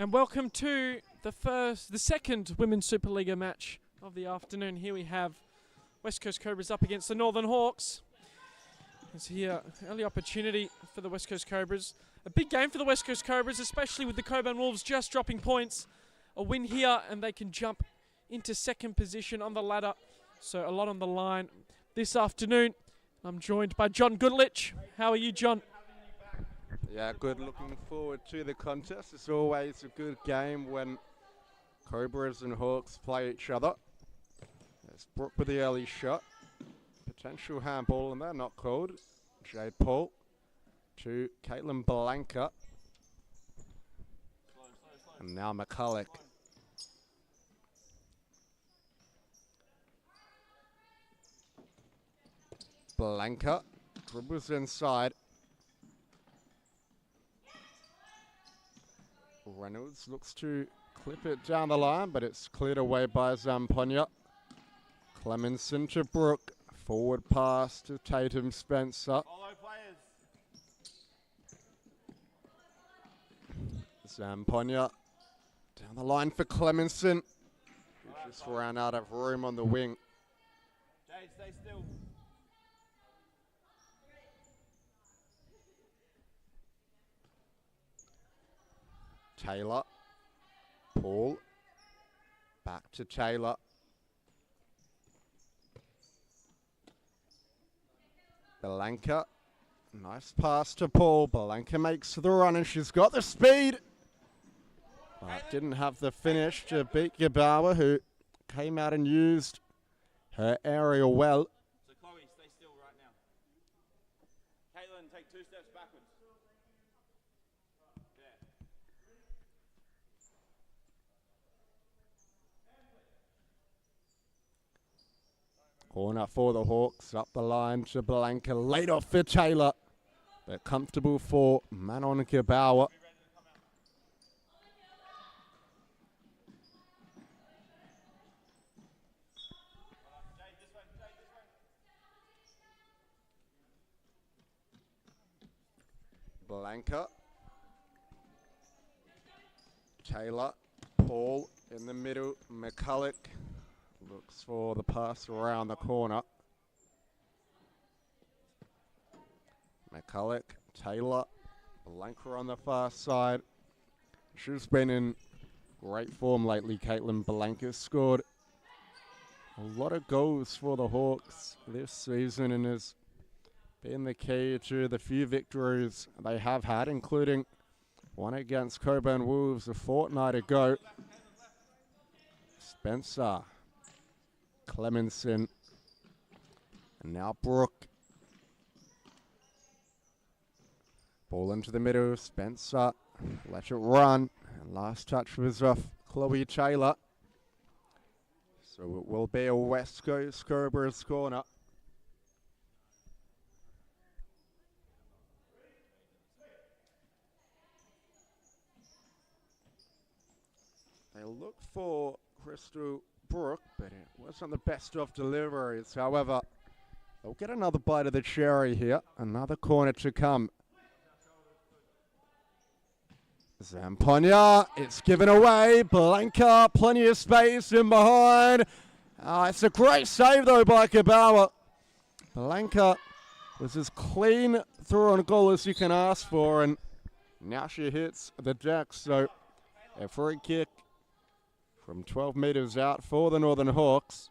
And welcome to the second Women's Super-Liga match of the afternoon. Here we have West Coast Cobras up against the Northern Hawks. It's here, early opportunity for the West Coast Cobras. A big game for the West Coast Cobras, especially with the Coburn Wolves just dropping points. A win here and they can jump into second position on the ladder. So a lot on the line this afternoon. I'm joined by John Goodlich. How are you, John? Yeah, good. Looking forward to the contest. It's always a good game when Cobras and Hawks play each other. It's Brooke with the early shot. Potential handball and they're not called. Jade Paul to Caitlin Blanca. And now McCulloch. Blanca dribbles inside. Reynolds looks to clip it down the line, but it's cleared away by Zamponia. Clemenson to Brooke. Forward pass to Tatum Spencer. Zamponia down the line for Clemenson. Who just ran out of room on the wing. Jay, stay still. Taylor, Paul, back to Taylor. Blanca, nice pass to Paul. Blanca makes the run and she's got the speed. But didn't have the finish to beat Gebauer, who came out and used her area well. So Chloe, stay still right now. Caitlin, take 2 steps backwards. Corner for the Hawks, up the line to Blanca, laid off for Taylor. But comfortable for Manon Gebauer. Blanca. Taylor, Paul in the middle, McCulloch. Looks for the pass around the corner. McCulloch, Taylor, Blanca on the far side. She's been in great form lately, Caitlin Blanca. Scored a lot of goals for the Hawks this season and has been the key to the few victories they have had, including one against Coburn Wolves a fortnight ago. Spencer. Clemenson, and now Brooke. Ball into the middle, Spencer, let it run, and last touch was off Chloe Taylor. So it will be a West Coast Cobras corner. They look for Crystal Brooke, but it wasn't the best of deliveries. However, they'll get another bite of the cherry here. Another corner to come. Zamponia, it's given away. Blanca, plenty of space in behind. It's a great save though by Gebauer. Blanca was as clean through on goal as you can ask for, and now she hits the deck. So a free kick from 12 metres out for the Northern Hawks.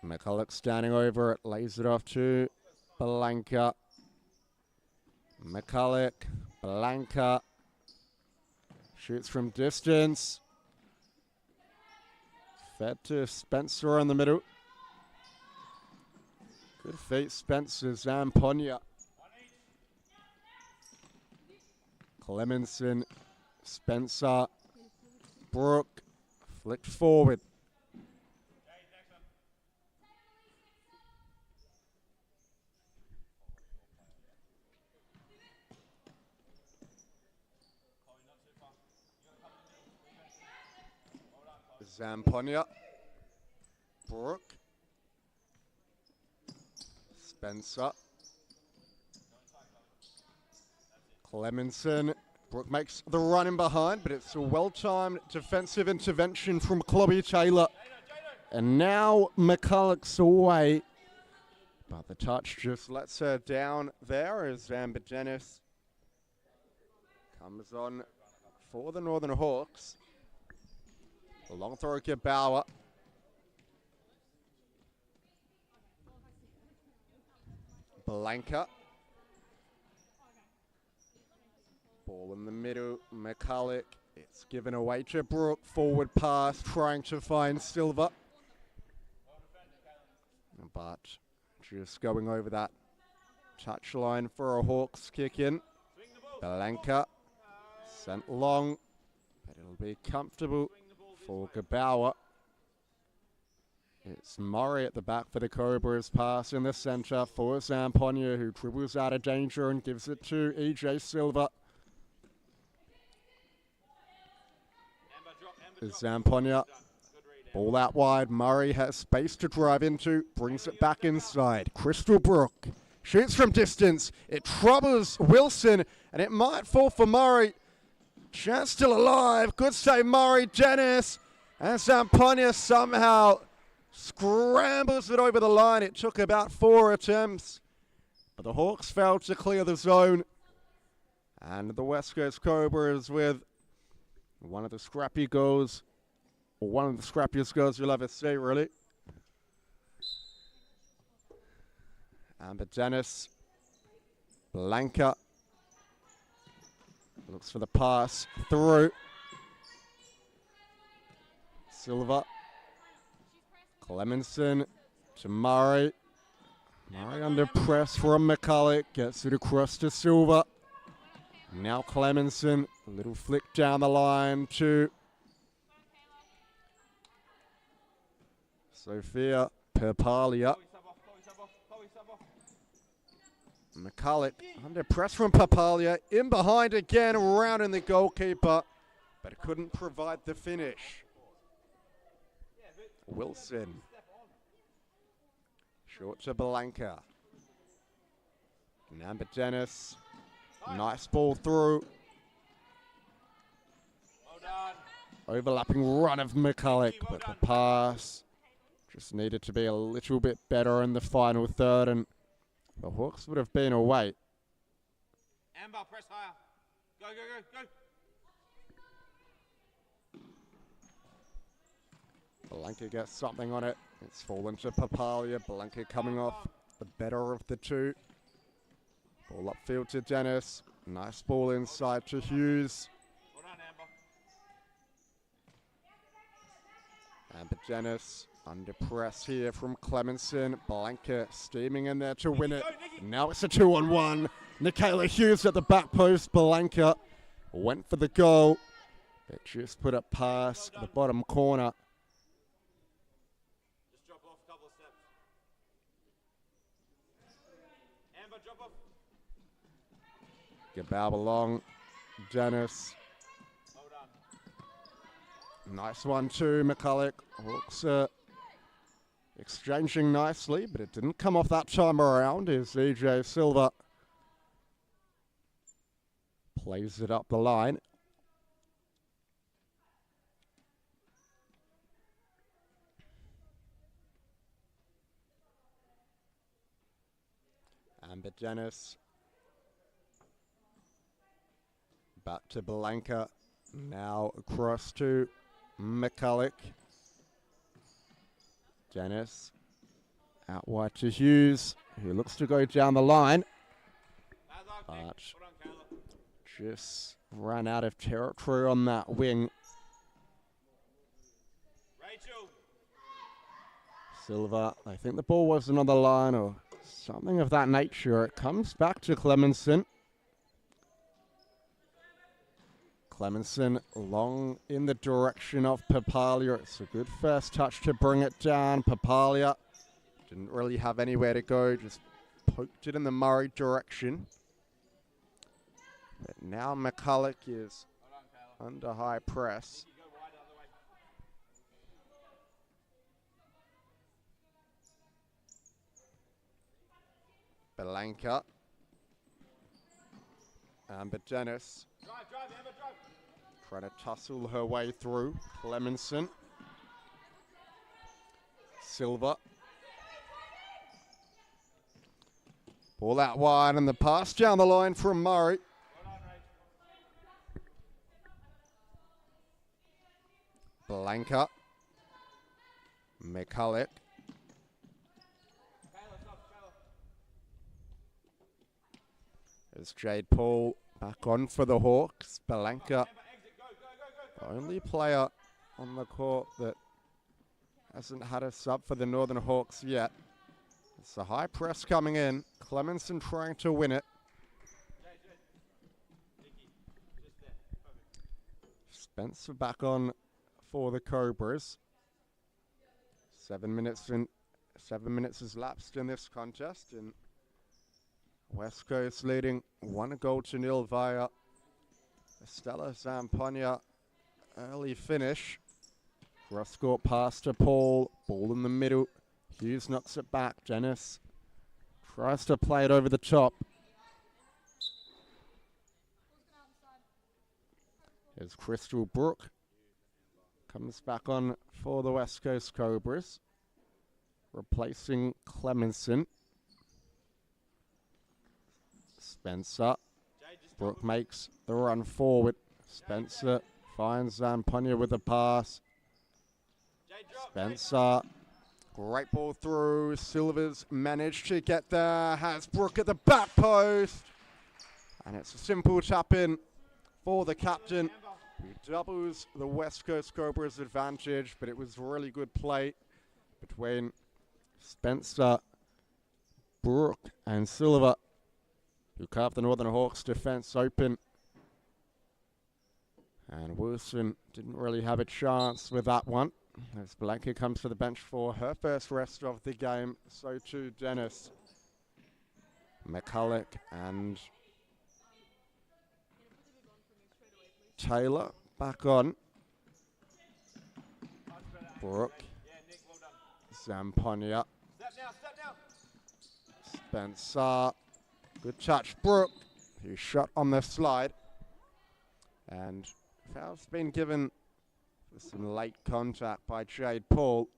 McCulloch standing over it, lays it off to Blanca. McCulloch, Blanca, shoots from distance. Fed to Spencer in the middle. Good feet, Spencer. Zamponia. Clemenson, Spencer, Brooke, flicked forward. Zamponia, Brooke, Spencer. Clemenson. Brooke makes the run in behind, but it's a well-timed defensive intervention from Clobby Taylor. And now McCulloch's away. But the touch just lets her down there as Amber Dennis comes on for the Northern Hawks. A long throw to Bauer. Blanca. Ball in the middle, McCulloch. It's given away to Brooke. Forward pass, trying to find Silva. But just going over that touchline for a Hawks kick in. Blanca sent long, but it'll be comfortable for Gebauer. It's Murray at the back for the Cobras. Pass in the center for Zamponia, who dribbles out of danger and gives it to EJ Silva. Zamponia, ball out wide. Murray has space to drive into, brings it back inside. Crystal Brook shoots from distance. It troubles Wilson, and it might fall for Murray. Chance still alive. Good save, Murray. Dennis, and Zamponia somehow scrambles it over the line. It took about 4 attempts, but the Hawks failed to clear the zone. And the West Coast Cobras with one of the scrappy goals, or one of the scrappiest goals you'll ever see, really. Amber Dennis, Blanca, looks for the pass through. Silva, Clemenson to Murray. Murray under press from McCulloch, gets it across to Silva. Now Clemenson, a little flick down the line to Sophia Papalia. McCulloch under press from Papalia, in behind again, around in the goalkeeper, but couldn't provide the finish. Wilson, short to Blanca. Amber Dennis. Nice ball through. Overlapping run of McCulloch, but the pass just needed to be a little bit better in the final third, and the Hawks would have been away. Amber, press higher. Go, go, go, go. Blanca gets something on it. It's fallen to Papalia. Blanca coming off the better of the two. Ball upfield to Dennis. Nice ball inside to Hughes. Well done, Amber. Amber Dennis under press here from Clemenson. Blanca steaming in there to win it. Now it's a 2-on-1. Nicaila Hughes at the back post. Blanca went for the goal. It just put it past the bottom corner. Just drop off a couple of steps. Amber, drop off. Gebauer along. Dennis. Well done. Nice one too, McCulloch. Hawks exchanging nicely, but it didn't come off that time around as EJ Silva plays it up the line. Amber Dennis. Back to Blanca. Now across to McCulloch. Dennis. Out wide to Hughes, who looks to go down the line. But just ran out of territory on that wing. Rachel. Silva, I think the ball wasn't on the line or something of that nature. It comes back to Clemenson. Clemenson long in the direction of Papalia. It's a good first touch to bring it down. Papalia didn't really have anywhere to go, just poked it in the Murray direction. But now McCulloch is under high press. Belanca. Amber Dennis. Drive, Amber, drive. Trying to tussle her way through. Clemenson. Silva. Ball out wide and the pass down the line from Murray. Belanca. McCulloch. As Jade Paul back on for the Hawks. Belanca, the only player on the court that hasn't had a sub for the Northern Hawks yet. It's a high press coming in. Clemenson trying to win it. Spencer back on for the Cobras. 7 minutes has lapsed in this contest, and West Coast leading 1-0 via Estella Zampogna early finish. Cross court pass to Paul. Ball in the middle. Hughes knocks it back. Dennis tries to play it over the top. Here's Crystal Brook. Comes back on for the West Coast Cobras. Replacing Clemenson. Spencer. Brook makes the run forward. Spencer finds Zampogna with a pass. Spencer. Great ball through. Silva's managed to get there. Has Brook at the back post. And it's a simple tap in for the captain, who doubles the West Coast Cobras advantage. But it was really good play between Spencer, Brook, and Silva, who carved the Northern Hawks defense open. And Wilson didn't really have a chance with that one, as Belanca comes to the bench for her first rest of the game. So too Dennis. McCulloch and Taylor back on. Brook. Zampogna. Spencer. Good touch, Brook, who shot on the slide. And foul's been given for some late contact by Jade Paul.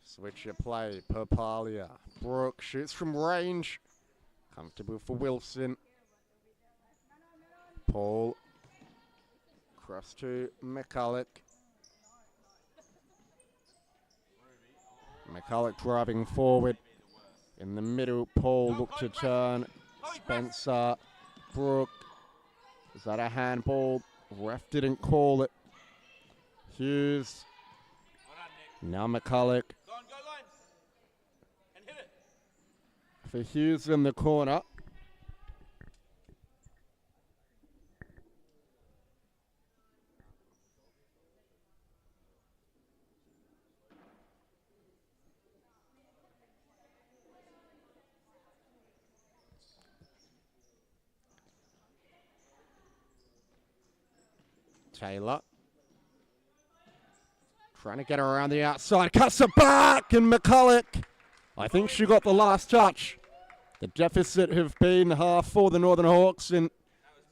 Switch your play, Papalia. Brook shoots from range. Comfortable for Wilson. Paul. Cross to McCulloch. McCulloch driving forward. In the middle, Paul looked to turn. Spencer. Brook. Is that a handball? Ref didn't call it. Hughes. Now McCulloch. For Hughes in the corner. Taylor. Trying to get around the outside. Cuts it back, and McCulloch. I think she got the last touch. The deficit have been half for the Northern Hawks, and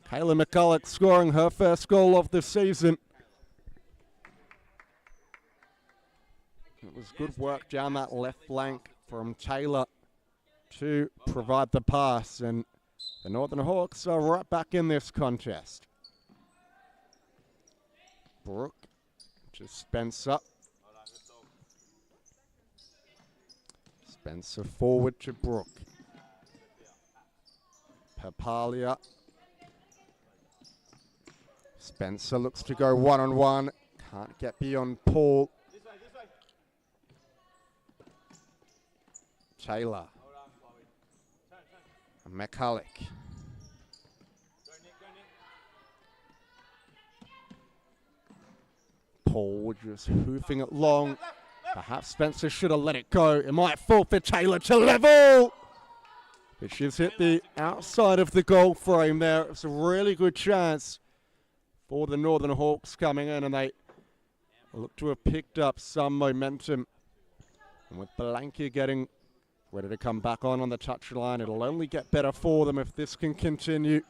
Kayla McCulloch scoring her first goal of the season. It was good work down that left flank from Taylor to provide the pass, and the Northern Hawks are right back in this contest. Brook to Spencer. Spencer forward to Brook. Papalia. Spencer looks to go one-on-one. Can't get beyond Paul. Taylor. McCulloch. Paul just hoofing it long. Perhaps Spencer should have let it go. It might fall for Taylor to level. But she's hit the outside of the goal frame there. It's a really good chance for the Northern Hawks coming in, and they look to have picked up some momentum. And with Blanca getting ready to come back on the touchline, it'll only get better for them if this can continue.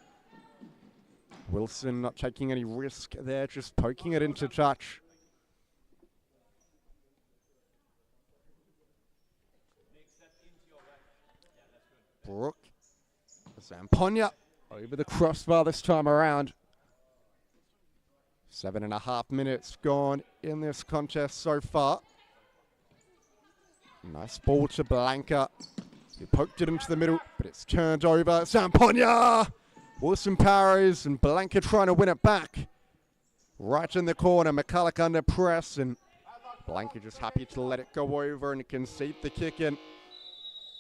Wilson not taking any risk there, just poking it into touch. Brooke Zamponia over the crossbar this time around. 7.5 minutes gone in this contest so far. Nice ball to Blanca. He poked it into the middle, but it's turned over. Zamponia! Wilson parries, and Blanca trying to win it back. Right in the corner, McCulloch under press, and Blanca just happy to let it go over and concede the kick in.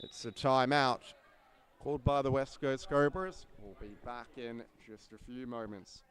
It's a timeout called by the West Coast Cobras. We'll be back in just a few moments.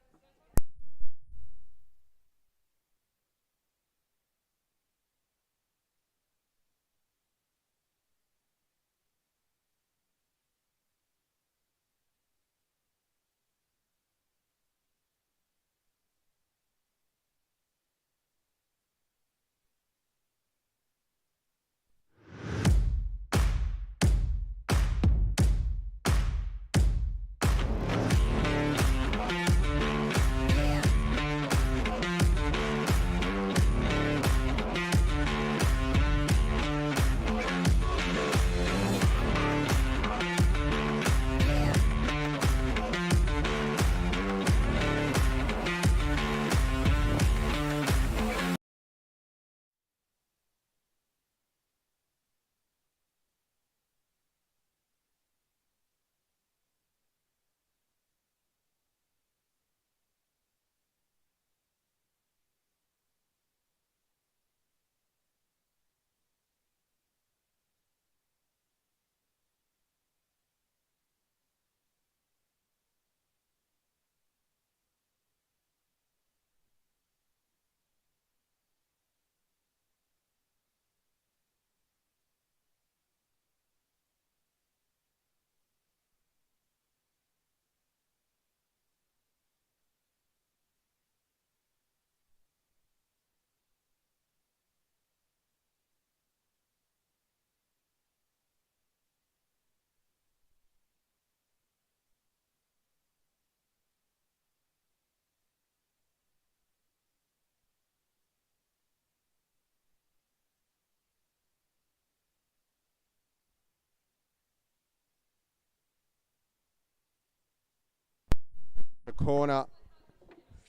The corner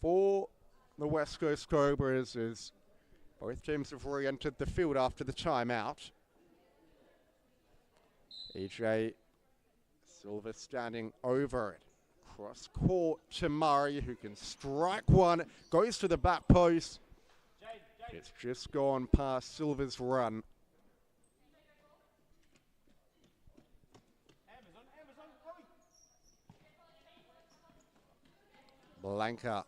for the West Coast Cobras as both teams have re-entered the field after the timeout. EJ Silva standing over it. Cross court to Murray, who can strike one, goes to the back post. It's just gone past Silva's run. Blanca.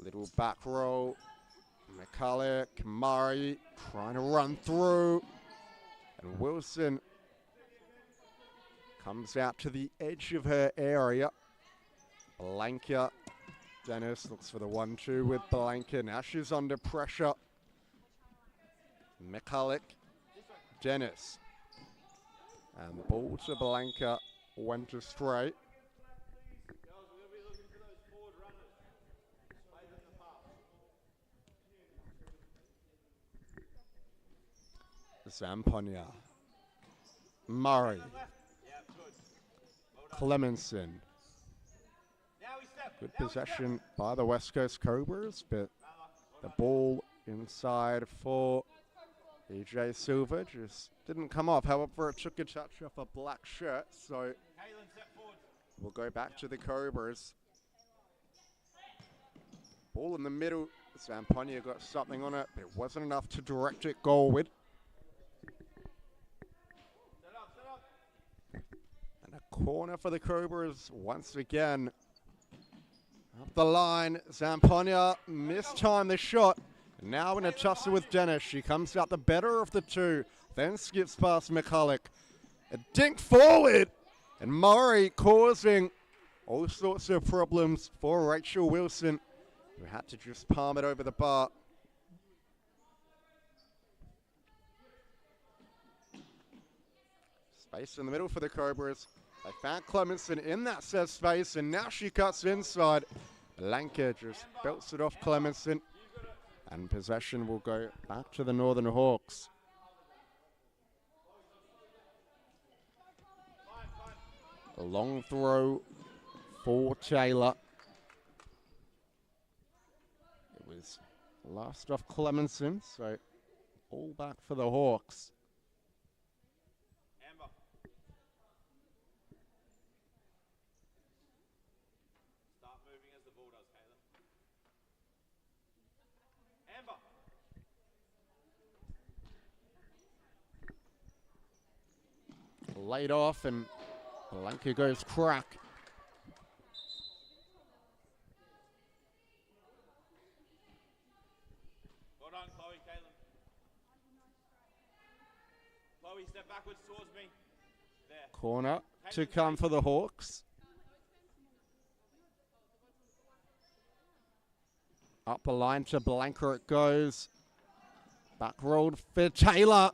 Little back row. McCulloch, Murray trying to run through. And Wilson comes out to the edge of her area. Blanca. Dennis looks for the 1-2 with Blanca. Now she's under pressure. McCulloch. Dennis. And the ball to Blanca went astray. Zamponia. Murray. Clemenson. Good possession by the West Coast Cobras, but the ball inside for EJ Silva just didn't come off. However, it took a touch off a black shirt, so we'll go back to the Cobras. Ball in the middle. Zamponia got something on it, but it wasn't enough to direct it goalward. And a corner for the Cobras once again. Up the line, Zamponia mistimed the shot. Now in a tussle with Dennis. She comes out the better of the two. Then skips past McCulloch. A dink forward. And Murray causing all sorts of problems for Rachel Wilson, who had to just palm it over the bar. Space in the middle for the Cobras. They found Clemenson in that set space, and now she cuts inside. Blanca just belts it off Clemenson, and possession will go back to the Northern Hawks. A long throw for Taylor. It was last off Clemenson, so all back for the Hawks. Amber. Start moving as the ball does, Caleb. Amber. Laid off, and Blanca goes crack. Well done, Chloe, Caitlin. Chloe, step backwards towards me. There. Corner to come for the Hawks. Upper line to Blanca it goes. Back rolled for Taylor.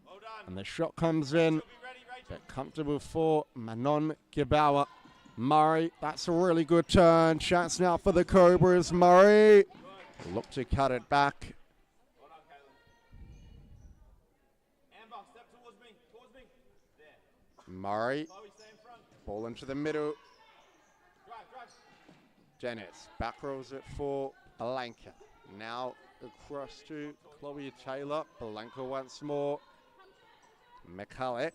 Well done. And the shot comes in. Be ready, Rachel. Bit comfortable for Manon Gibauer. Murray, that's a really good turn. Chance now for the Cobras. Murray. Look to cut it back. Well done, Caitlin. Amber, step towards me. Towards me. There. Murray. Chloe, stay in front. Ball into the middle. Drive, drive. Dennis back rolls it for Blanca. Now across to Chloe Taylor. Blanca once more. McCulloch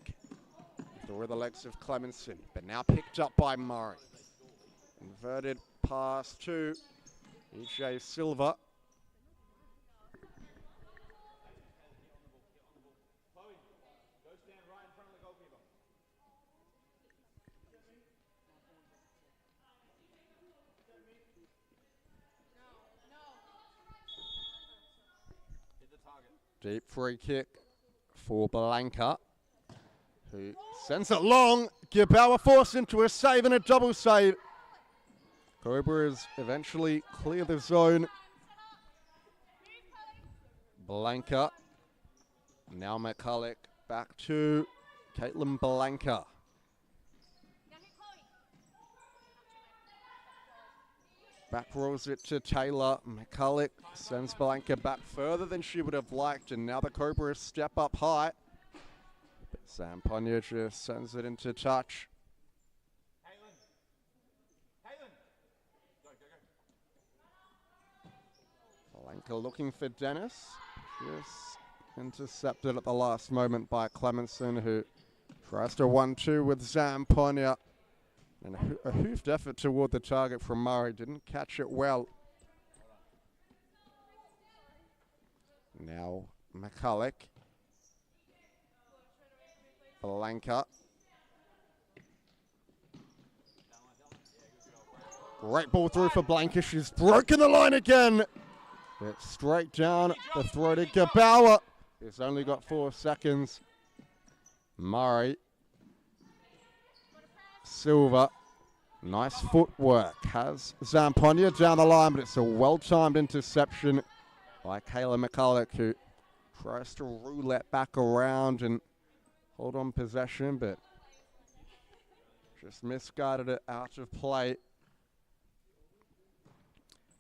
through the legs of Clemenson, but now picked up by Murray. Inverted pass to EJ Silva. Chloe, go stand right in front of the goalkeeper. Hit the target. Deep free kick for Blanca, who sends it long. Gibauer forced into a save and a double save. Cobras eventually clear the zone. Blanca. Now McCulloch back to Caitlin Blanca. Back rolls it to Taylor. McCulloch sends Blanca back further than she would have liked, and now the Cobras step up high. But Zamponia just sends it into touch. Caitlin. Caitlin. Go, go, go. Blanca looking for Dennis. Just intercepted at the last moment by Clemenson, who tries to 1-2 with Zamponia. And a hoofed effort toward the target from Murray. Didn't catch it well. Now McCulloch. Blanca. Great ball through for Blanca. She's broken the line again. It's straight down the throat of Gibauer. He's only got 4 seconds. Murray. Silva. Nice footwork. Has Zamponia down the line, but it's a well-timed interception by Kayla McCulloch, who tries to roulette back around and hold on possession, but just misguided it out of play.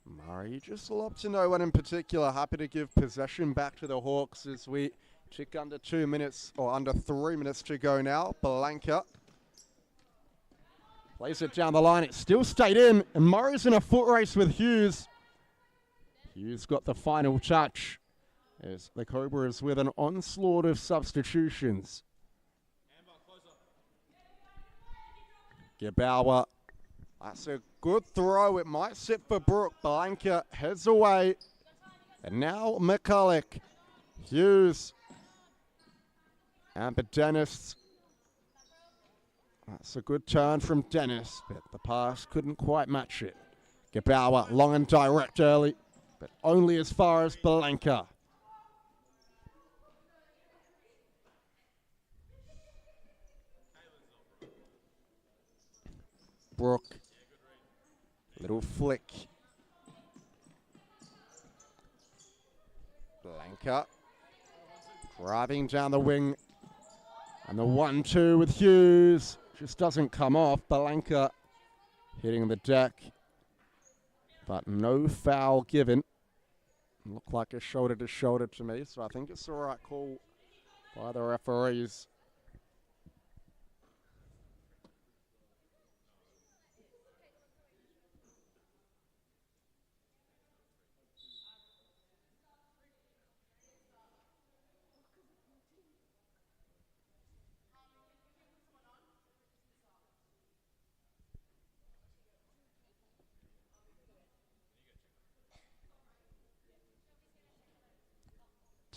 Murray just lobbed to no one in particular. Happy to give possession back to the Hawks as we tick under 2 minutes, or under 3 minutes to go now. Blanca plays it down the line. It still stayed in, and Murray's in a foot race with Hughes. Hughes got the final touch as the Cobras with an onslaught of substitutions. Gibauer. That's a good throw. It might sit for Brooke. Blanca heads away. And now McCulloch. Hughes. Amber Dennis. That's a good turn from Dennis, but the pass couldn't quite match it. Gibauer, long and direct early. but only as far as Blanca. Brooke, little flick. Blanca driving down the wing, and the 1-2 with Hughes just doesn't come off. Blanca hitting the deck, but no foul given. Looked like a shoulder to shoulder to me, so I think it's the right call by the referees.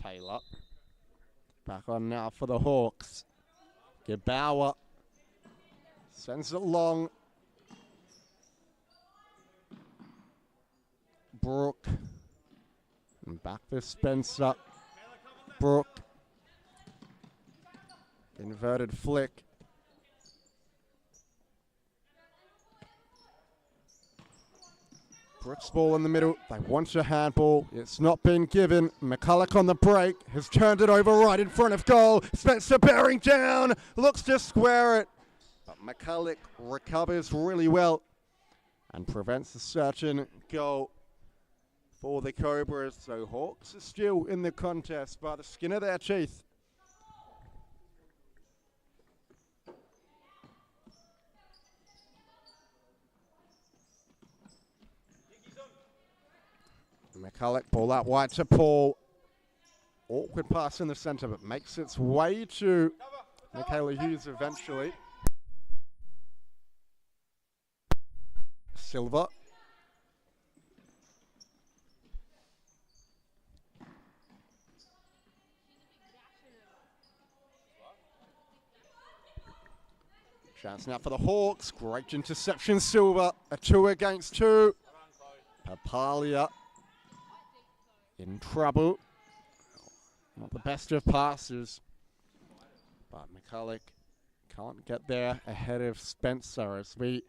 Taylor back on now for the Hawks. Gebauer sends it long. Brooke, and back for Spencer. Brooke, inverted flick. Brooks ball in the middle. They want a handball. It's not been given. McCulloch on the break has turned it over right in front of goal. Spencer bearing down. Looks to square it. But McCulloch recovers really well and prevents a certain goal for the Cobras. So Hawks are still in the contest by the skin of their teeth. McCulloch, ball out wide to Paul. Awkward pass in the centre, but makes its way to Michaela Hughes eventually. Silva. Chance now for the Hawks. Great interception, Silva. A 2 against 2. Papalia in trouble. Not the best of passes, but McCulloch can't get there ahead of Spencer as we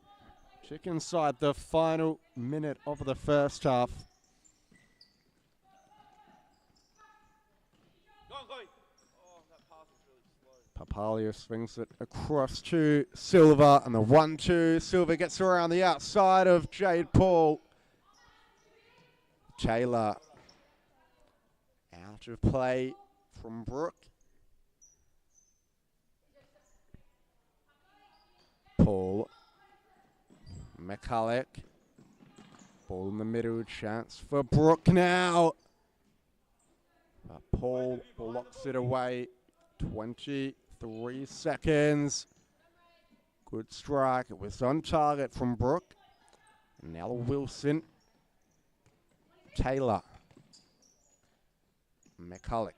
check inside the final minute of the first half. Papalia swings it across to Silva, and the 1-2. Silva gets around the outside of Jade Paul. Taylor out of play from Brooke. Paul. McCulloch. Ball in the middle. Chance for Brooke now. But Paul blocks it away. 23 seconds. Good strike. It was on target from Brooke. Now Wilson. Taylor. McCulloch.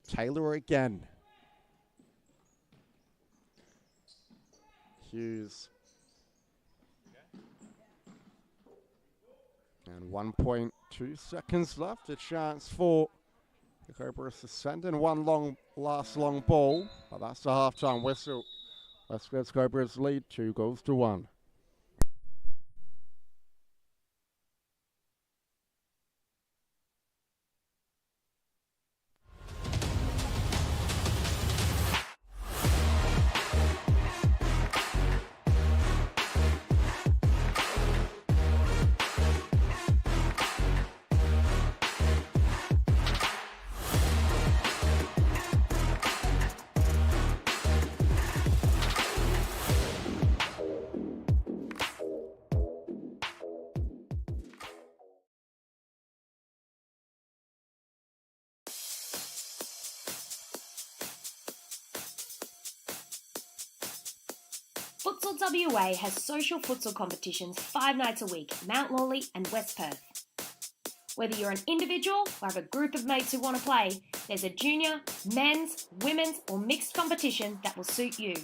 Taylor again. Hughes. And 1.2 seconds left. A chance for the Cobras to send in one last long ball. But that's the halftime whistle. West Coast Cobras lead 2-1. Futsal WA has social futsal competitions 5 nights a week, Mount Lawley and West Perth. Whether you're an individual or have a group of mates who want to play, there's a junior, men's, women's or mixed competition that will suit you.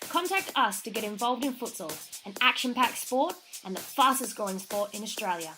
Contact us to get involved in futsal, an action-packed sport and the fastest growing sport in Australia.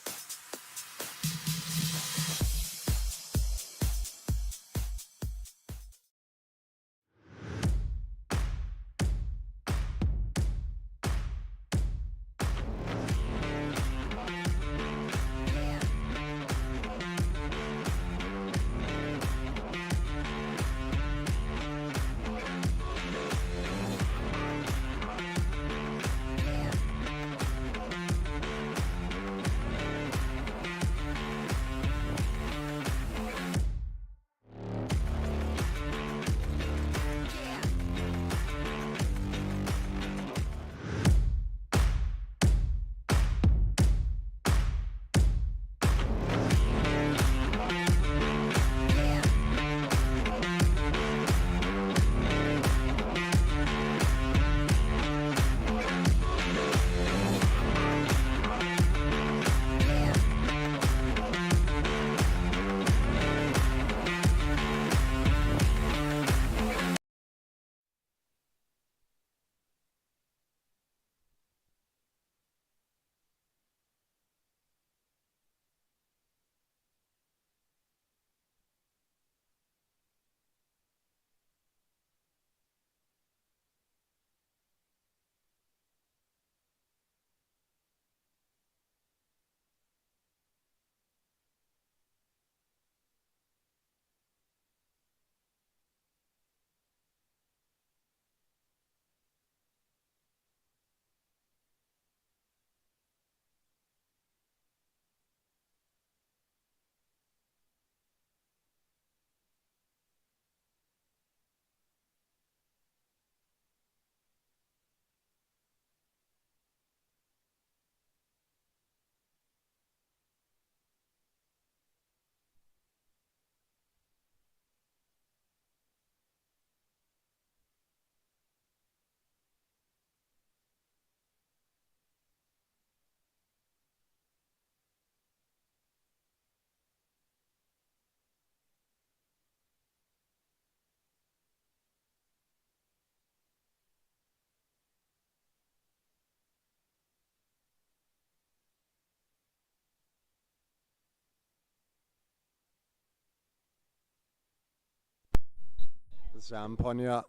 Zamponia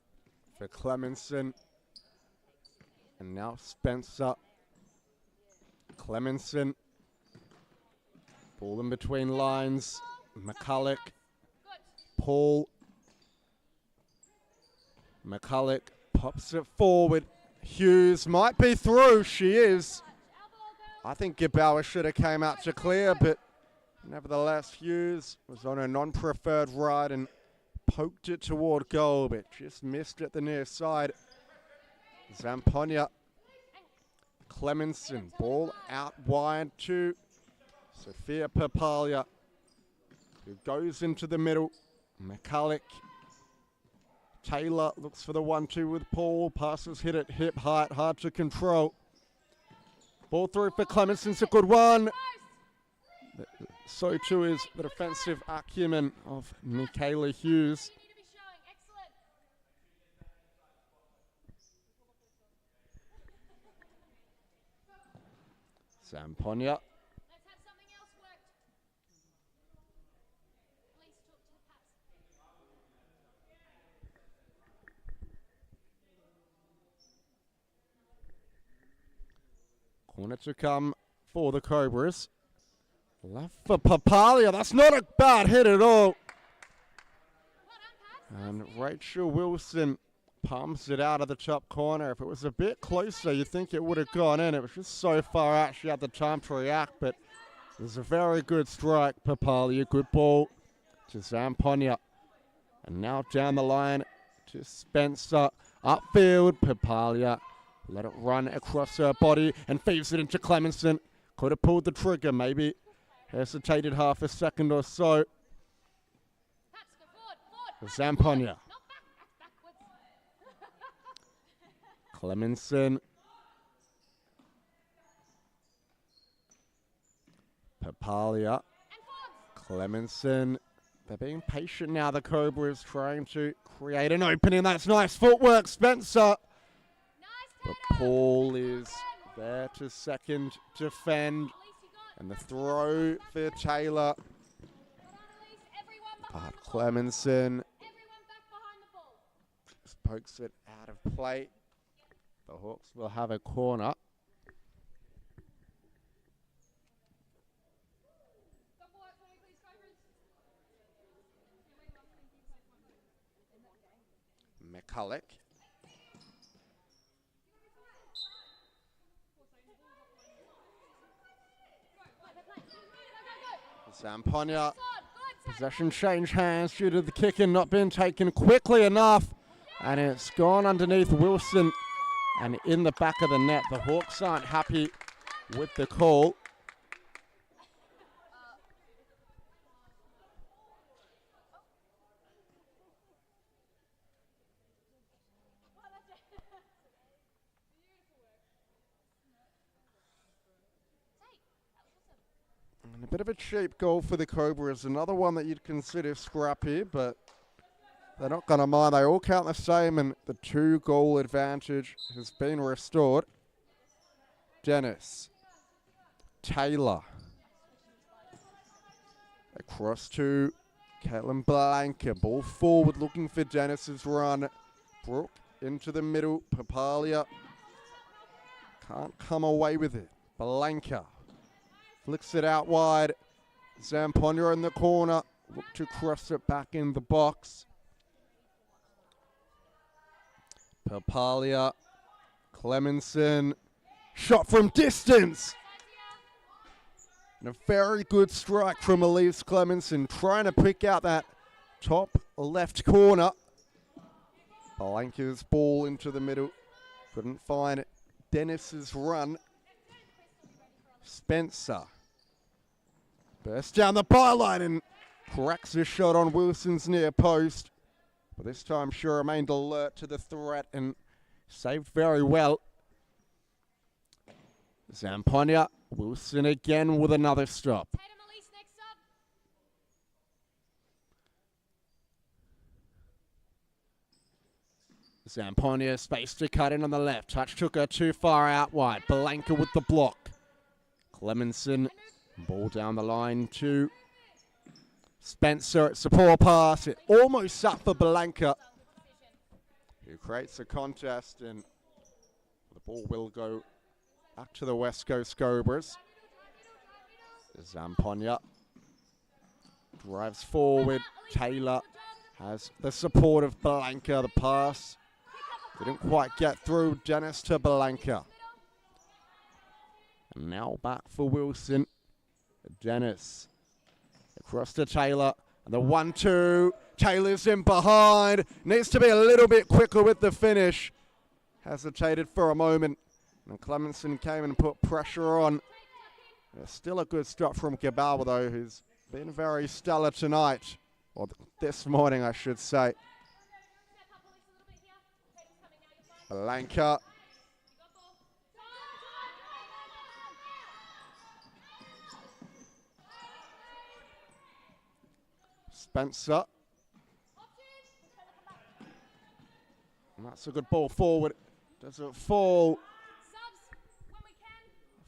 for Clemenson. And now Spencer. Clemenson. Ball in between lines. McCulloch. Paul. McCulloch pops it forward. Hughes might be through. She is. I think Gibauer should have came out to clear, but nevertheless, Hughes was on a non-preferred ride and poked it toward goal, but just missed it the near side. Zamponia. Clemenson. Ball out wide to Sophia Papalia, who goes into the middle. McCulloch. Taylor looks for the 1-2 with Paul. Passes hit at hip height, hard to control. Ball through for Clemenson. It's a good one. So too is the defensive acumen of Michaela Hughes. Zamponia. Corner to come for the Cobras. Left for Papalia. That's not a bad hit at all. And Rachel Wilson palms it out of the top corner. If it was a bit closer, you'd think it would have gone in. It was just so far out, she had the time to react, but it was a very good strike, Papalia. Good ball to Zamponia. And now down the line to Spencer. Upfield, Papalia. Let it run across her body and feeds it into Clemenson. Could have pulled the trigger, maybe. Hesitated half a second or so. Zamponia. Clemenson. Papalia. Clemenson. They're being patient now, the Cobras, trying to create an opening. That's nice footwork, Spencer. But Paul is There to second defend. And the throw for Taylor. But Clemenson just pokes it out of play. The Hawks will have a corner. McCulloch. Zamponia. Possession change hands due to the kicking not being taken quickly enough. And it's gone underneath Wilson and in the back of the net. The Hawks aren't happy with the call. And a bit of a cheap goal for the Cobras. Another one that you'd consider scrappy, but they're not going to mind. They all count the same, and the 2-goal advantage has been restored. Dennis. Taylor. Across to Caitlin Blanca. Ball forward looking for Dennis's run. Brooke into the middle. Papalia can't come away with it. Blanca flicks it out wide. Zamponia in the corner. Look to cross it back in the box. Papalia. Clemenson. Shot from distance. And a very good strike from Elise Clemenson. Trying to pick out that top left corner. Blanca's ball into the middle. Couldn't find it. Dennis's run. Spencer. Bursts down the byline and cracks a shot on Wilson's near post. But this time she remained alert to the threat and saved very well. Zamponia. Wilson again with another stop. Zamponia space to cut in on the left. Touch took her too far out wide. Blanca with the block. Clemenson. Ball down the line to Spencer. It's a poor pass. It almost up for Blanca, who creates a contest, and the ball will go back to the West Coast Cobras. Zamponia drives forward. Taylor has the support of Blanca. The pass didn't quite get through. Dennis to Blanca. And now back for Wilson. Dennis across to Taylor. And the 1-2. Taylor's in behind. Needs to be a little bit quicker with the finish. Hesitated for a moment. And Clemenson came and put pressure on. Still a good stop from Gabawa, though, who's been very stellar tonight. Or this morning, I should say. Blanca. Spencer. And that's a good ball forward. Does it fall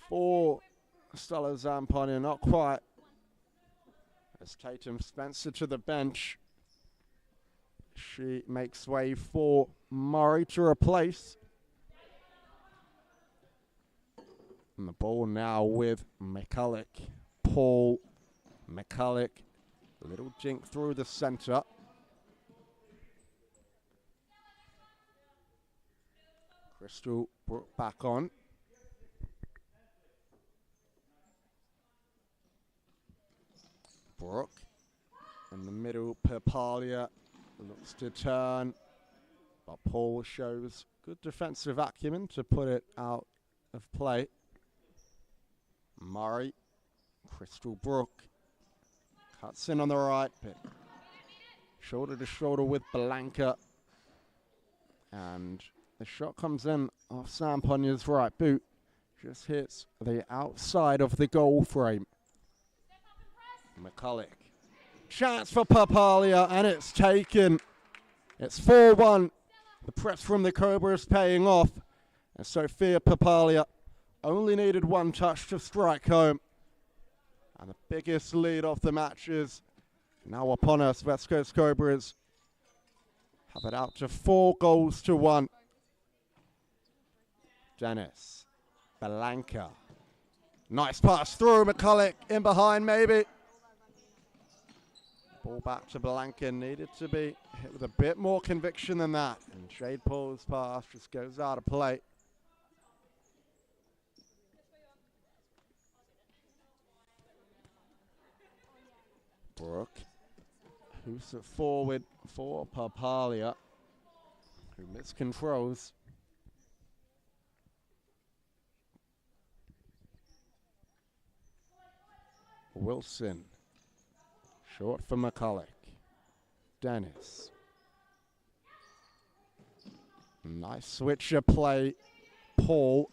for Stella Zamponia? Not quite. As Tatum Spencer to the bench. She makes way for Murray to replace. And the ball now with McCulloch. Paul McCulloch. A little jink through the center. Crystal brought back on. Brooke in the middle. Papalia looks to turn, but Paul shows good defensive acumen to put it out of play. Murray, Crystal Brooke cuts in on the right, but shoulder to shoulder with Blanca, and the shot comes in off Zamponia's right boot, just hits the outside of the goal frame. McCulloch. Chance for Papalia, and it's taken. It's 4-1. The press from the Cobras paying off. And Sophia Papalia only needed one touch to strike home. And the biggest lead of the match is now upon us. West Coast Cobras have it out to 4-1. Dennis, Belanca. Nice pass through, McCulloch in behind maybe. Ball back to Belanca, needed to be hit with a bit more conviction than that. And Jade Paul's pass just goes out of play. Brooke, who's at forward for Papalia, who miscontrols. Wilson, short for McCulloch. Dennis. Nice switch of play. Paul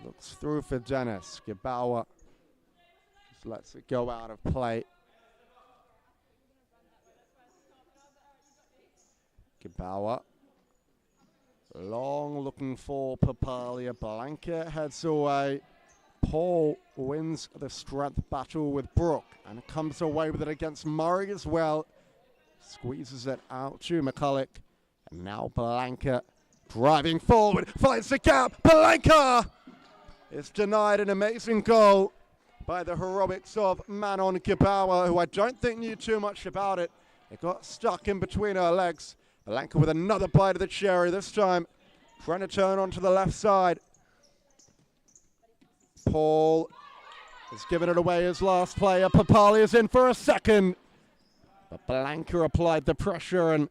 looks through for Dennis. Gabauer just lets it go out of play. Gabauer. Long looking for Papalia. Belanca heads away. Paul wins the strength battle with Brooke and comes away with it against Murray as well. Squeezes it out to McCulloch. And now Belanca driving forward, finds the gap. Belanca is denied an amazing goal by the heroics of Manon Gabauer, who I don't think knew too much about it. It got stuck in between her legs. Belanca with another bite of the cherry, this time trying to turn onto the left side. Paul has given it away as last player. Papali is in for a second. But Belanca applied the pressure and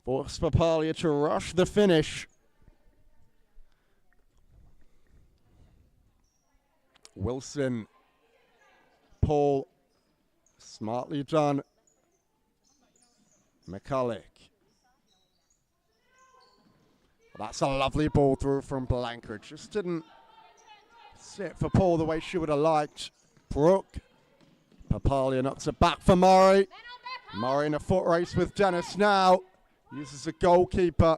forced Papalia to rush the finish. Wilson. Paul. Smartly done. McCulloch. Well, that's a lovely ball through from Belanca. It just didn't sit for Paul the way she would have liked. Brooke. Papalia knocks it back for Murray. Murray in a foot race with Dennis now. Uses the goalkeeper.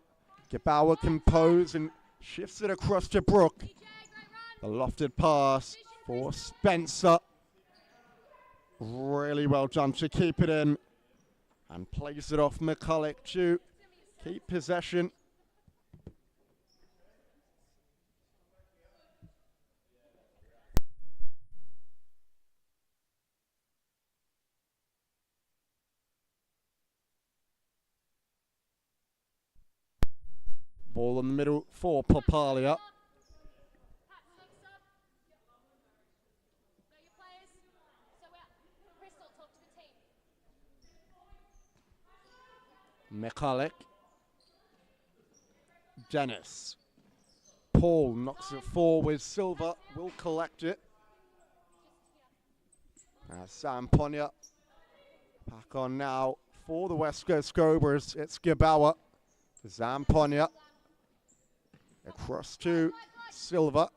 Gabauer compose and shifts it across to Brooke. The lofted pass for Spencer. Really well done to keep it in. And plays it off McCulloch to keep possession. Ball in the middle for Papalia. McCulloch. Dennis. Paul knocks it forward. Silva will collect it. Sam Ponya back on now for the West Coast Cobras. It's Gabauer. Zamponia across to Silva.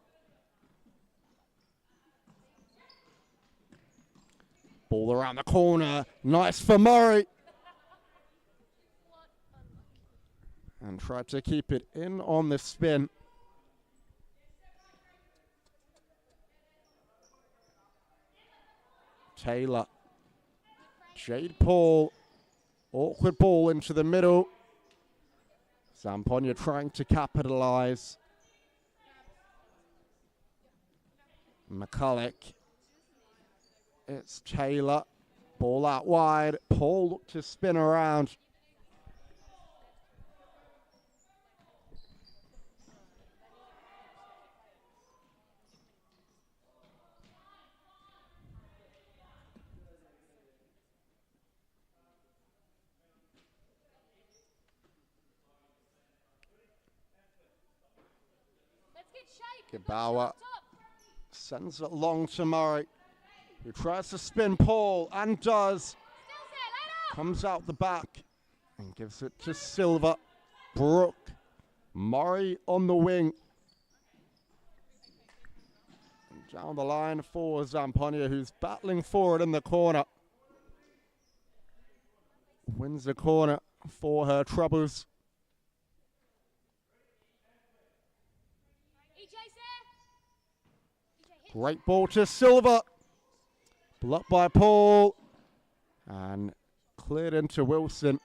Ball around the corner. Nice for Murray. And tried to keep it in on the spin. Taylor. Jade Paul. Awkward ball into the middle. Zamponia trying to capitalize. McCulloch. It's Taylor. Ball out wide. Paul looked to spin around. Gabauer sends it long to Murray, who tries to spin Paul and does. Comes out the back and gives it to Silva. Brooke. Murray on the wing. And down the line for Zamponia, who's battling forward in the corner. Wins the corner for her troubles. Great ball to Silva. Blocked by Paul. And cleared into Wilson.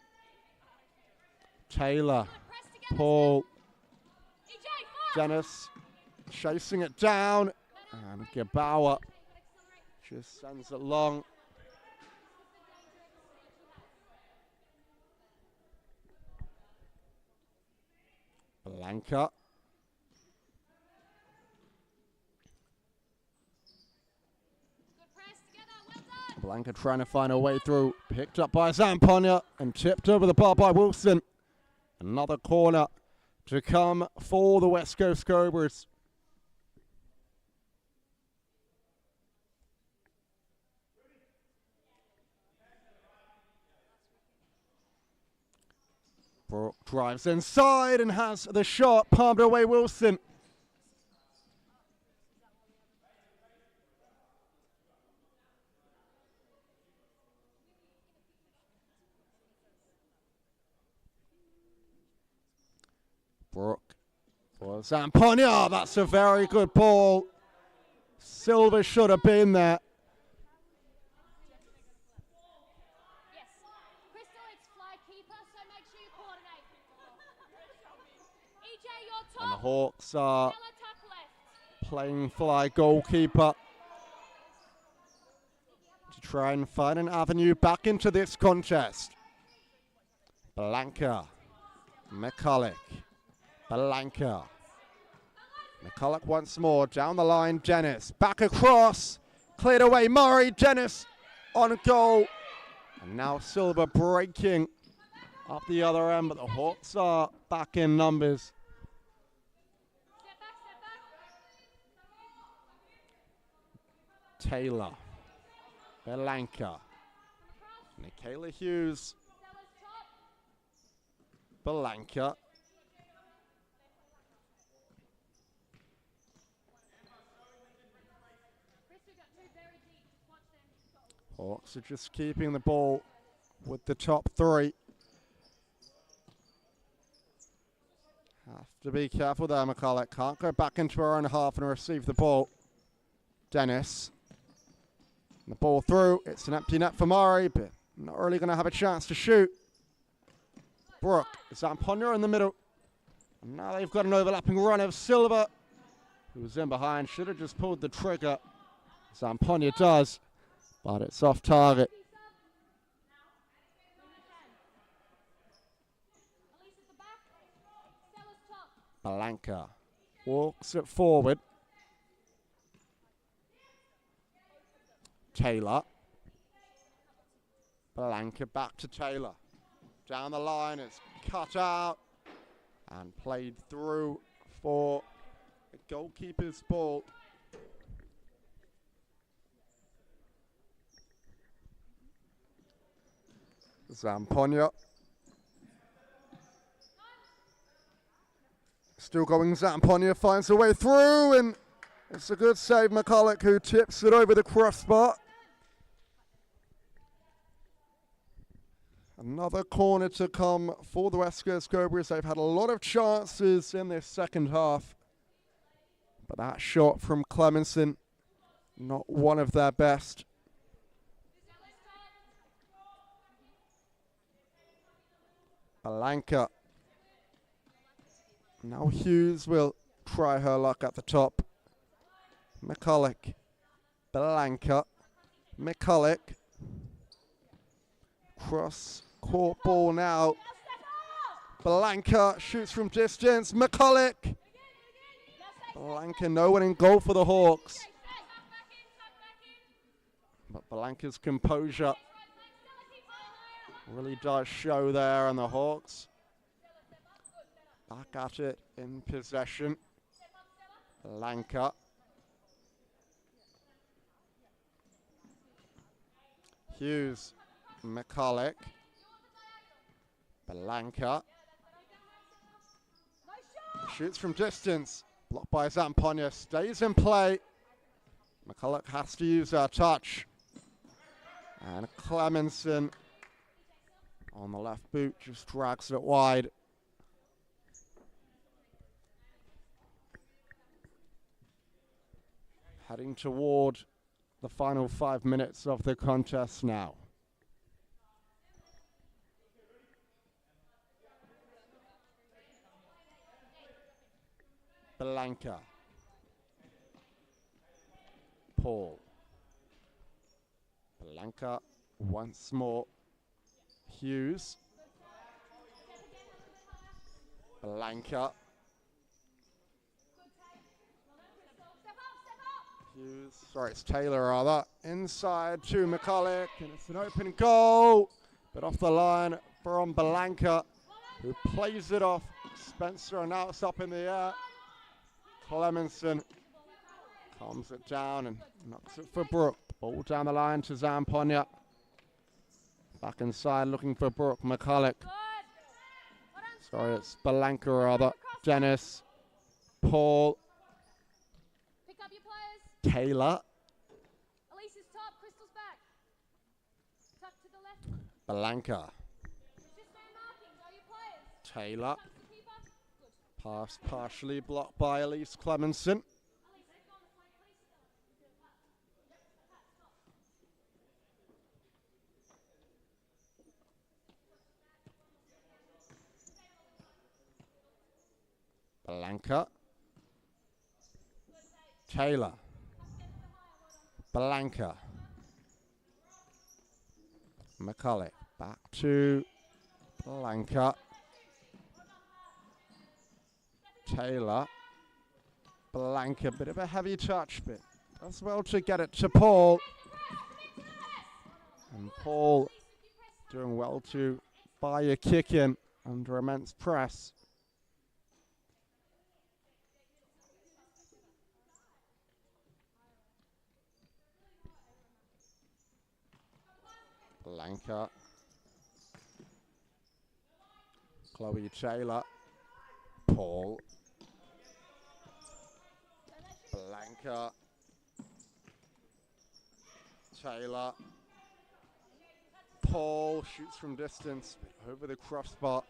Taylor. Paul. Dennis chasing it down. And Gebauer just sends it long. Blanca. Blanca trying to find her way through. Picked up by Zamponia and tipped over the bar by Wilson. Another corner to come for the West Coast Cobras. Brooke drives inside and has the shot palmed away Wilson. Brooke for Zamponia. That's a very good ball. Silva should have been there. And the Hawks are playing fly goalkeeper to try and find an avenue back into this contest. Blanca. McCulloch. Blanca. McCulloch once more. Down the line, Dennis. Back across. Cleared away, Murray. Dennis on goal. And now Silva breaking up the other end, but the Hawks are back in numbers. Taylor. Blanca. Michaela Hughes. Blanca. Hawks are just keeping the ball with the top three. Have to be careful there, McCulloch. Can't go back into her own half and receive the ball. Dennis. The ball through. It's an empty net for Murray, but not really going to have a chance to shoot. Brooke. Zamponia in the middle. And now they've got an overlapping run of Silva, who's in behind. Should have just pulled the trigger. Zamponia does, but it's off target. Blanca walks it forward. Taylor. Blanca back to Taylor. Down the line, it's cut out and played through for the goalkeeper's ball. Zamponia. Still going, Zamponia finds a way through, and it's a good save, McCulloch, who tips it over the crossbar. Another corner to come for the West Coast Cobras. They've had a lot of chances in this second half, but that shot from Clemenson, not one of their best. Blanca. Now Hughes will try her luck at the top. McCulloch. Blanca. McCulloch. Cross court ball now. Blanca shoots from distance. McCulloch. Blanca, no one in goal for the Hawks. But Blanca's composure really does show there, and the Hawks back at it in possession. Blanca. Hughes. McCulloch. Blanca. Shoots from distance. Blocked by Zamponia. Stays in play. McCulloch has to use her touch. And Clemenson on the left boot just drags it wide. Heading toward the final 5 minutes of the contest now. Blanca. Paul. Blanca once more. Hughes. Blanca. Hughes. Sorry, it's Taylor rather. Inside to McCulloch, and it's an open goal. But off the line from Blanca, who plays it off. Spencer, and now it's up in the air. Clemenson calms it down and knocks it for Brooke. Ball down the line to Zamponia. Back inside looking for Brooke. McCulloch. Sorry, it's Blanca rather. Dennis. Paul. Pick up your players. Taylor. Elise is top. Crystal's back. Tuck to the left. Blanca. Just man markings. Are your players? Taylor. Comes the keeper. Good. Pass partially blocked by Elise Clemenson. Blanca. Taylor. Blanca. McCulloch. Back to Blanca. Taylor. Blanca. Bit of a heavy touch, but does well to get it to Paul. And Paul doing well to buy a kick in under immense press. Blanca. Chloe Taylor. Paul. Blanca. Taylor. Paul shoots from distance over the crossbar.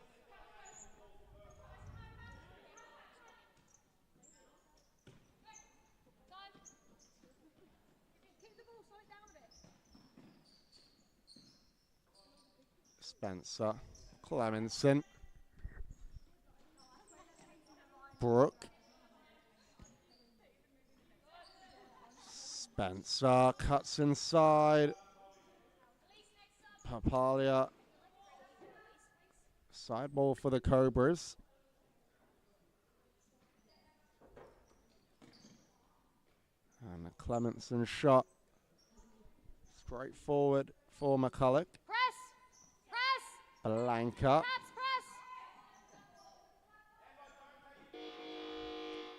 Spencer. Clemenson. Brooke. Spencer cuts inside. Papalia. Side ball for the Cobras. And a Clemenson shot. Straight forward for McCulloch. Blanca.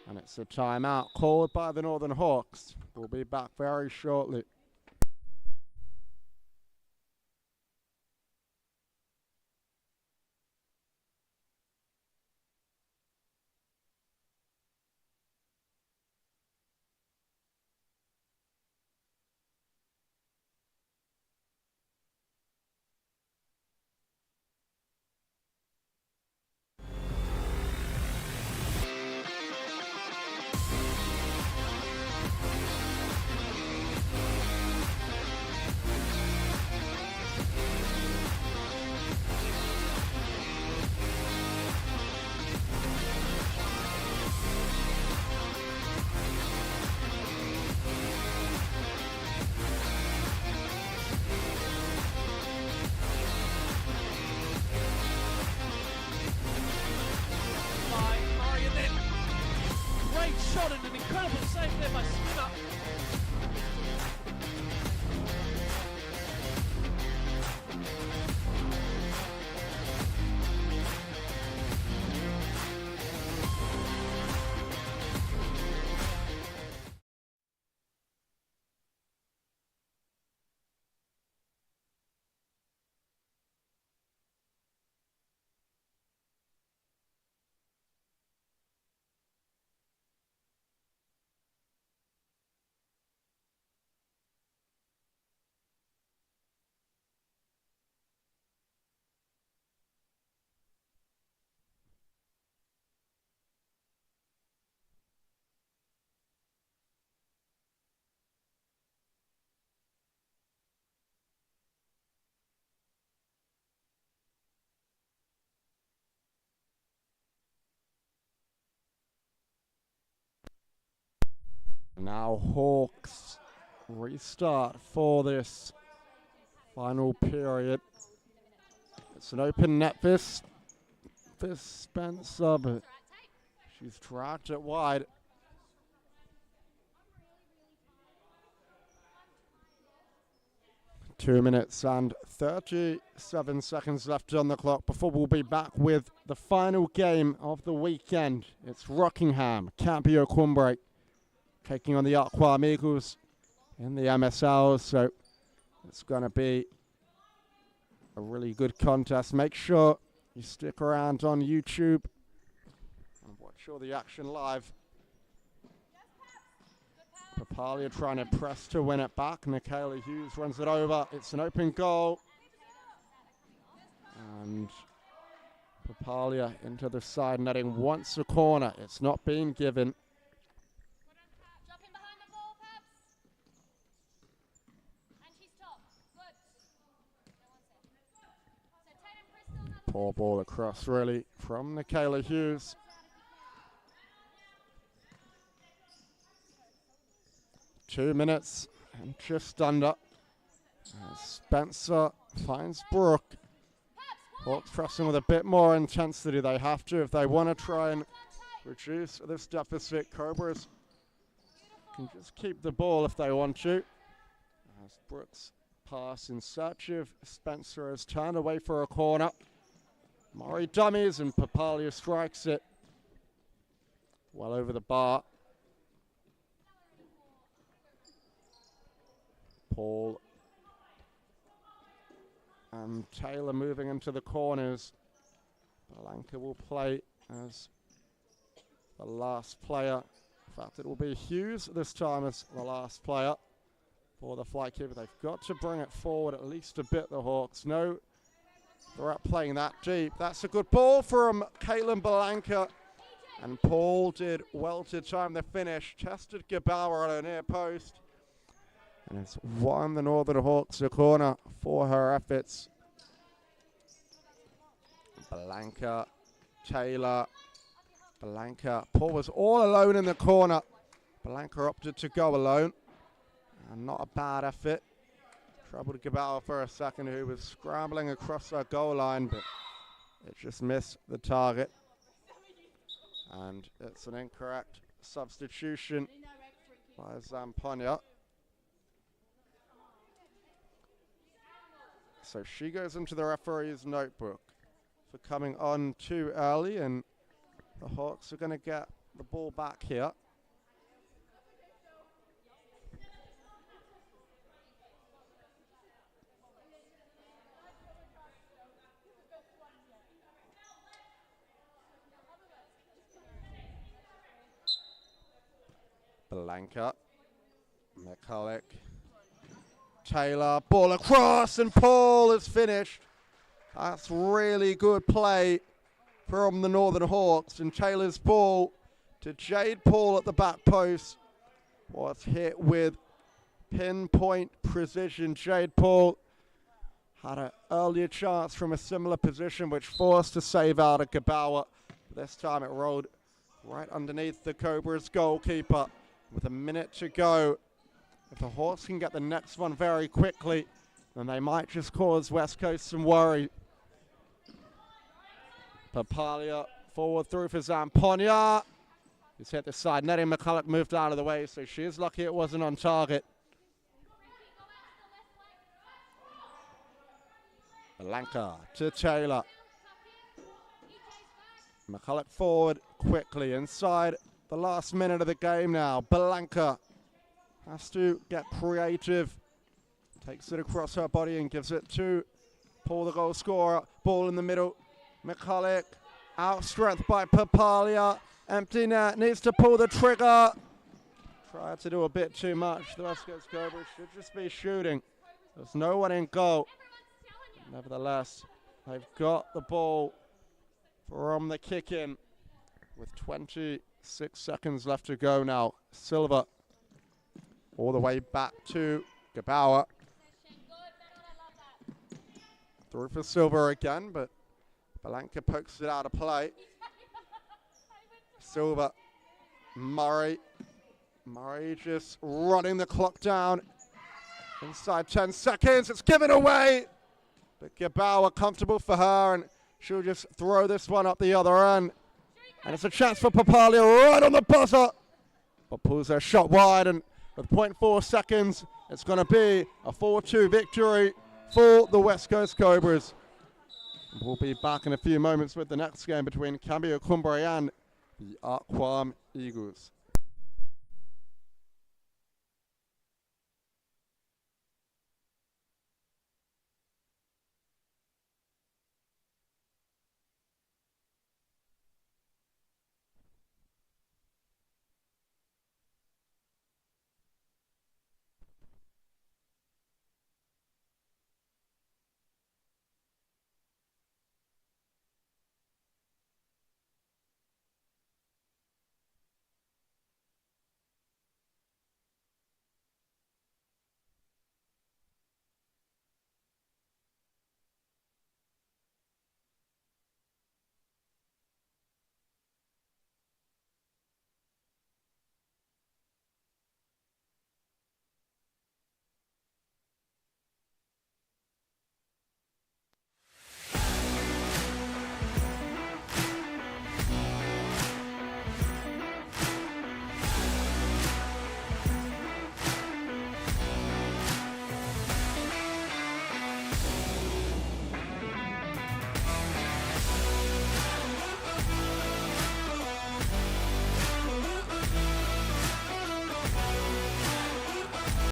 And it's a timeout called by the Northern Hawks. We'll be back very shortly. Shot and an incredible save there by Skinner. Now Hawks restart for this final period. It's an open net this Spencer, but she's dragged it wide. Two minutes and 37 seconds left on the clock before we'll be back with the final game of the weekend. It's Rockingham, Campio Quinbreak, taking on the Aquam Eagles in the MSL. So it's going to be a really good contest. Make sure you stick around on YouTube and watch all the action live. Papalia trying to press to win it back. Michaela Hughes runs it over. It's an open goal. And Papalia into the side netting wants a corner. It's not being given. Drop in behind the ball, Pabs. And she's top. Good. So Tatum Crystal. Poor ball across, really, from Michaela Hughes. 2 minutes and just under. Spencer finds Brooke. Hawks pressing with a bit more intensity. They have to if they want to try and reduce this deficit. Cobras can just keep the ball if they want to. As Brooks pass in search of Spencer has turned away for a corner. Murray dummies and Papalia strikes it well over the bar. Paul and Taylor moving into the corners. Blanca will play as the last player. In fact, it will be Hughes this time as the last player for the fly keeper. They've got to bring it forward at least a bit, the Hawks. No, they're out playing that deep. That's a good ball from Caitlin Blanca. And Paul did well to time the finish. Tested Gebauer on a near post. And it's won the Northern Hawks a corner for her efforts. Blanca, Taylor, Blanca. Paul was all alone in the corner. Blanca opted to go alone. And not a bad effort. Troubled Gebauer for a second, who was scrambling across her goal line, but it just missed the target. And it's an incorrect substitution by Zamponia. So she goes into the referee's notebook for coming on too early, and the Hawks are going to get the ball back here. Blanca, McCulloch, Taylor, ball across, and Paul is finished. That's really good play from the Northern Hawks, and Taylor's ball to Jade Paul at the back post was hit with pinpoint precision. Jade Paul had an earlier chance from a similar position which forced a save out of Gebauer. This time it rolled right underneath the Cobras goalkeeper with a minute to go. If the Hawks can get the next one very quickly, then they might just cause West Coast some worry. Papalia forward through for Zamponia. He's hit the side netting. McCulloch moved out of the way, so she is lucky it wasn't on target. Blanca to Taylor. McCulloch forward quickly inside the last minute of the game now. Blanca has to get creative. Takes it across her body and gives it to Paul, the goal scorer. Ball in the middle. McCulloch outstrength by Papalia. Empty net, needs to pull the trigger. Tried to do a bit too much. The West Coast Cobras should just be shooting. There's no one in goal. Nevertheless, they've got the ball from the kick-in with 26 seconds left to go now. Silva all the way back to Gebauer. Through for Silva again, but Blanca pokes it out of play. Silva, Murray, Murray just running the clock down. Inside 10 seconds, it's given away. But Gebauer comfortable for her, and she'll just throw this one up the other end. And it's a chance for Papalia right on the buzzer. But pulls her shot wide, and with 0.4 seconds, it's going to be a 4-2 victory for the West Coast Cobras. We'll be back in a few moments with the next game between Cambio Cumbria and the Aquam Eagles.